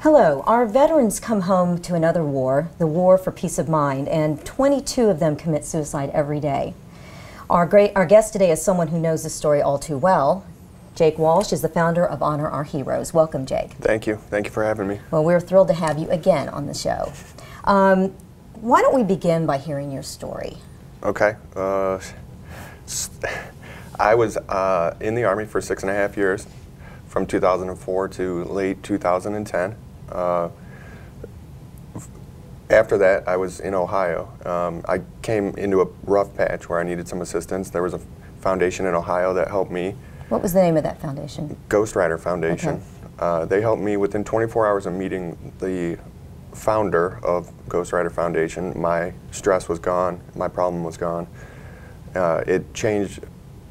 Hello. Our veterans come home to another war, the war for peace of mind, and 22 of them commit suicide every day. Our guest today is someone who knows this story all too well. Jake Walsh is the founder of Honor Our Heroes. Welcome, Jake. Thank you. Thank you for having me. Well, we're thrilled to have you again on the show. Why don't we begin by hearing your story? Okay. I was in the Army for 6.5 years, from 2004 to late 2010. After that, I was in Ohio. I came into a rough patch where I needed some assistance. There was a foundation in Ohio that helped me. What was the name of that foundation? Ghost Rider Foundation. Okay. They helped me within 24 hours of meeting the founder of Ghost Rider Foundation. My stress was gone. My problem was gone. It changed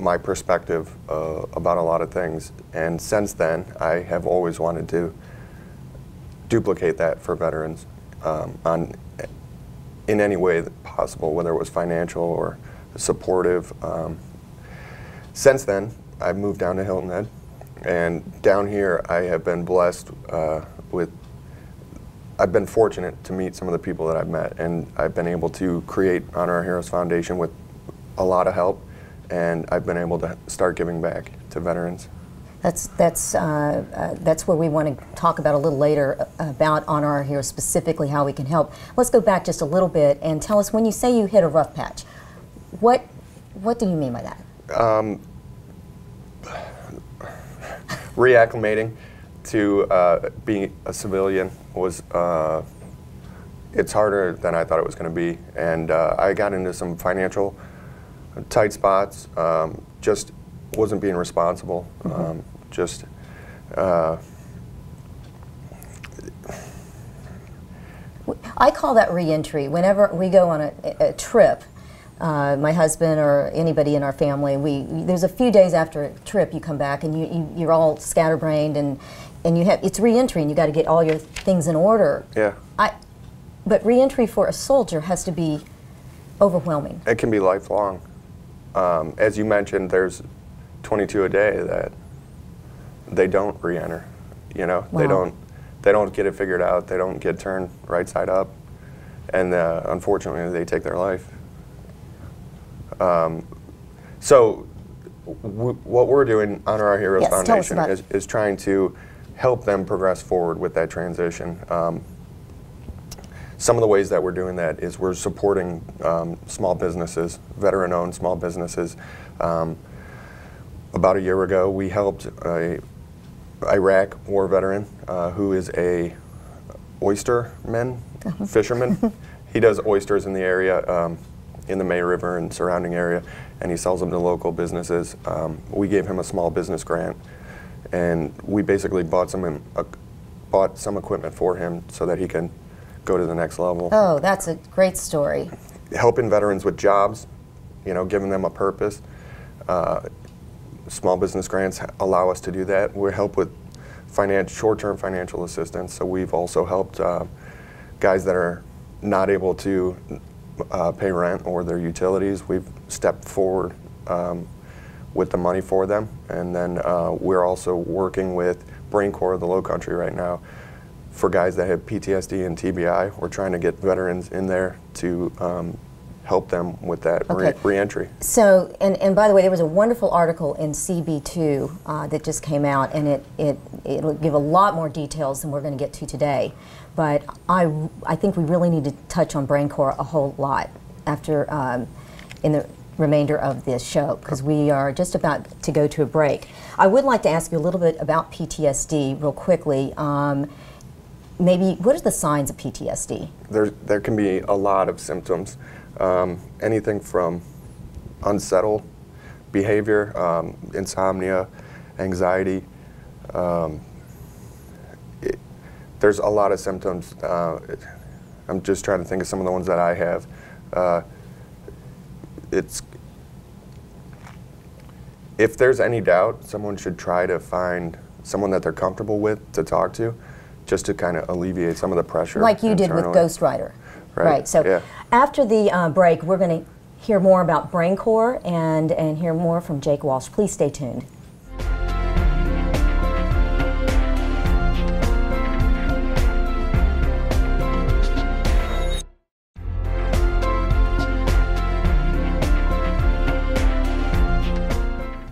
my perspective about a lot of things. And since then, I have always wanted to duplicate that for veterans in any way possible, whether it was financial or supportive. Since then, I've moved down to Hilton Head, and down here I have been blessed I've been fortunate to meet some of the people that I've met, and I've been able to create Honor Our Heroes Foundation with a lot of help, and I've been able to start giving back to veterans. That's where we want to talk about a little later about Honor Our Heroes, specifically how we can help. Let's go back just a little bit and tell us, when you say you hit a rough patch, what do you mean by that? Reacclimating to being a civilian was, it's harder than I thought it was going to be, and I got into some financial tight spots, just wasn't being responsible. I call that re-entry. Whenever we go on a trip, my husband or anybody in our family, there's a few days after a trip you come back and you're all scatterbrained, and it's re-entry, and you got to get all your things in order. Yeah. But re-entry for a soldier has to be overwhelming. It can be lifelong. As you mentioned, there's 22 a day that they don't re-enter. You know, wow. They don't get it figured out. They don't get turned right side up, and unfortunately, they take their life. So what we're doing, Honor Our Heroes Foundation, is trying to help them progress forward with that transition. Some of the ways that we're doing that is we're supporting small businesses, veteran-owned small businesses. About a year ago, we helped an Iraq war veteran who is a oysterman, fisherman. He does oysters in the area, in the May River and surrounding area, and he sells them to local businesses. We gave him a small business grant, and we basically bought some equipment for him so that he can go to the next level. Oh, that's a great story. Helping veterans with jobs, you know, giving them a purpose. Small business grants allow us to do that. We help with short-term financial assistance, so we've also helped guys that are not able to pay rent or their utilities. We've stepped forward with the money for them, and then we're also working with Brain Corps of the Low Country right now for guys that have PTSD and TBI. We're trying to get veterans in there to help them with that re-entry. So, and by the way, there was a wonderful article in CB2 that just came out, and it'll give a lot more details than we're going to get to today. But I think we really need to touch on Brain Corps a whole lot after in the remainder of this show, because we are just about to go to a break. I would like to ask you a little bit about PTSD real quickly. Maybe, what are the signs of PTSD? There can be a lot of symptoms. Anything from unsettled behavior, insomnia, anxiety. There's a lot of symptoms. I'm just trying to think of some of the ones that I have. If there's any doubt, someone should try to find someone that they're comfortable with to talk to, just to kind of alleviate some of the pressure. Like you did with Ghost Rider. Right. So yeah. After the break, we're going to hear more about Brain Corps and hear more from Jake Walsh. Please stay tuned.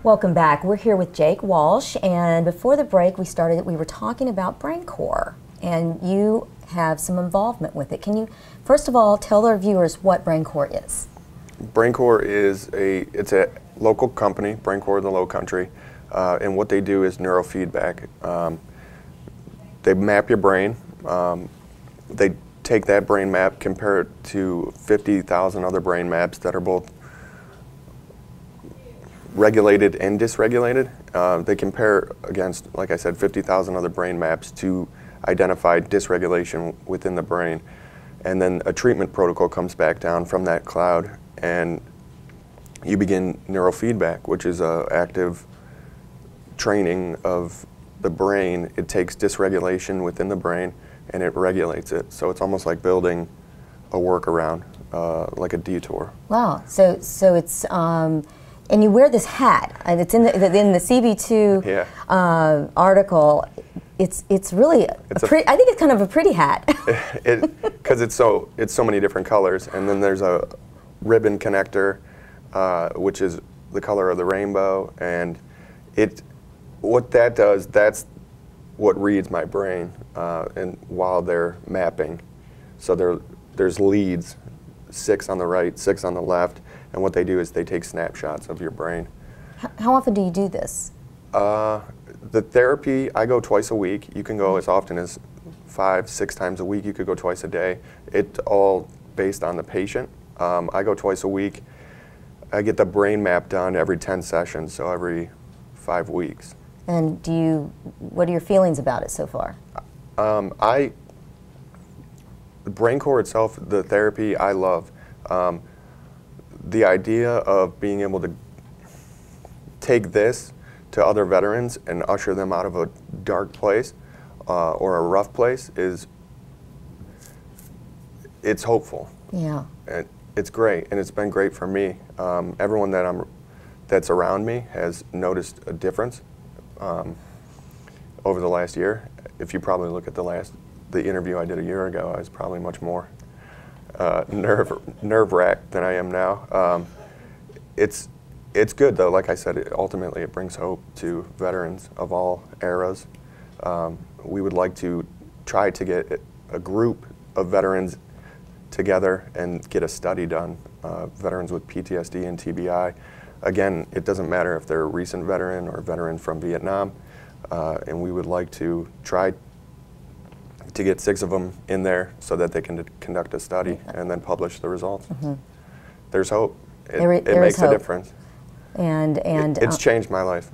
Welcome back. We're here with Jake Walsh, and before the break we were talking about BrainCore, and you have some involvement with it. Can you first of all tell our viewers what BrainCore is? BrainCore is it's a local company, BrainCore in the Low Country, and what they do is neurofeedback. They map your brain. They take that brain map, compare it to 50,000 other brain maps that are both regulated and dysregulated. They compare against, like I said, 50,000 other brain maps to identify dysregulation within the brain. And then a treatment protocol comes back down from that cloud, and you begin neurofeedback, which is an active training of the brain. It takes dysregulation within the brain and it regulates it. So it's almost like building a workaround, like a detour. Wow. So it's and you wear this hat, and it's in the CB2 article. It's really I think it's kind of a pretty hat. Because it's so many different colors, and then there's a ribbon connector, which is the color of the rainbow, and what that does, that's what reads my brain, and while they're mapping. So there's leads, 6 on the right, 6 on the left, and what they do is they take snapshots of your brain. How often do you do this? The therapy, I go twice a week. You can go as often as 5, 6 times a week. You could go twice a day. It's all based on the patient. I go twice a week. I get the brain map done every 10 sessions, so every 5 weeks. And what are your feelings about it so far? The BrainCore itself, the therapy, I love. The idea of being able to take this to other veterans and usher them out of a dark place or a rough place it's hopeful. Yeah. And it's great, and it's been great for me. Everyone that's around me has noticed a difference over the last year. If you probably look at the interview I did a year ago, I was probably much more nerve-wracked than I am now. It's good though. Like I said, ultimately it brings hope to veterans of all eras. We would like to try to get a group of veterans together and get a study done, veterans with PTSD and TBI. Again, it doesn't matter if they're a recent veteran or a veteran from Vietnam, and we would like to try to get 6 of them in there so that they can conduct a study and then publish the results. Mm-hmm. There's hope. It makes a difference. And it's changed my life.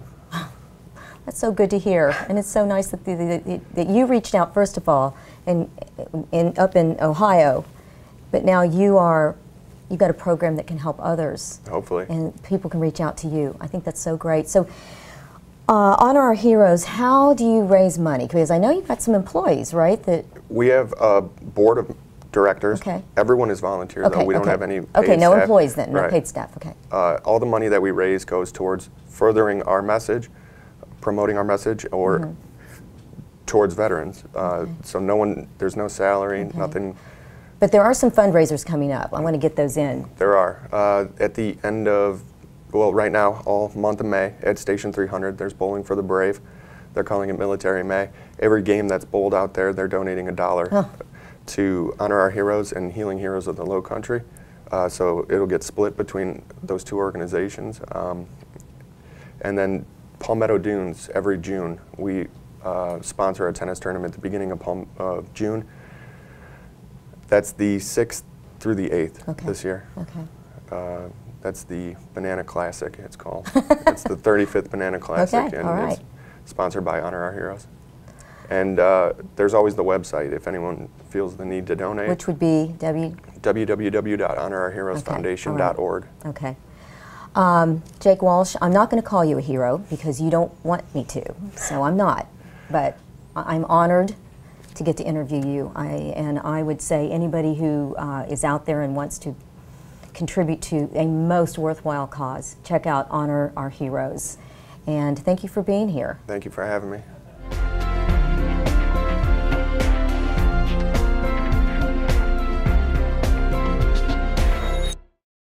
That's so good to hear, and it's so nice that you reached out first of all, up in Ohio, but now you've got a program that can help others. Hopefully. And people can reach out to you. I think that's so great. So, Honor Our Heroes, how do you raise money? Because I know you've got some employees, right? We have a board of directors. Okay. Everyone is volunteer, though. We don't have any paid staff. Okay, no employees then, no paid staff, okay. All the money that we raise goes towards furthering our message, promoting our message, or towards veterans. So there's no salary, nothing. But there are some fundraisers coming up. I want to get those in. There are. At the end of, well, right now, all month of May, at Station 300, there's Bowling for the Brave. They're calling it Military May. Every game that's bowled out there, they're donating $1 to Honor Our Heroes and Healing Heroes of the Low Country. So it'll get split between those 2 organizations. And then Palmetto Dunes, every June, we sponsor a tennis tournament at the beginning of June. That's the 6th through the 8th this year. Okay. That's the Banana Classic, it's called. It's the 35th Banana Classic, and it's sponsored by Honor Our Heroes. And there's always the website if anyone feels the need to donate. Which would be www.honorourheroesfoundation.org. Okay. Jake Walsh, I'm not going to call you a hero because you don't want me to, so I'm not. But I'm honored to get to interview you. And I would say anybody who is out there and wants to contribute to a most worthwhile cause, check out Honor Our Heroes. And thank you for being here. Thank you for having me.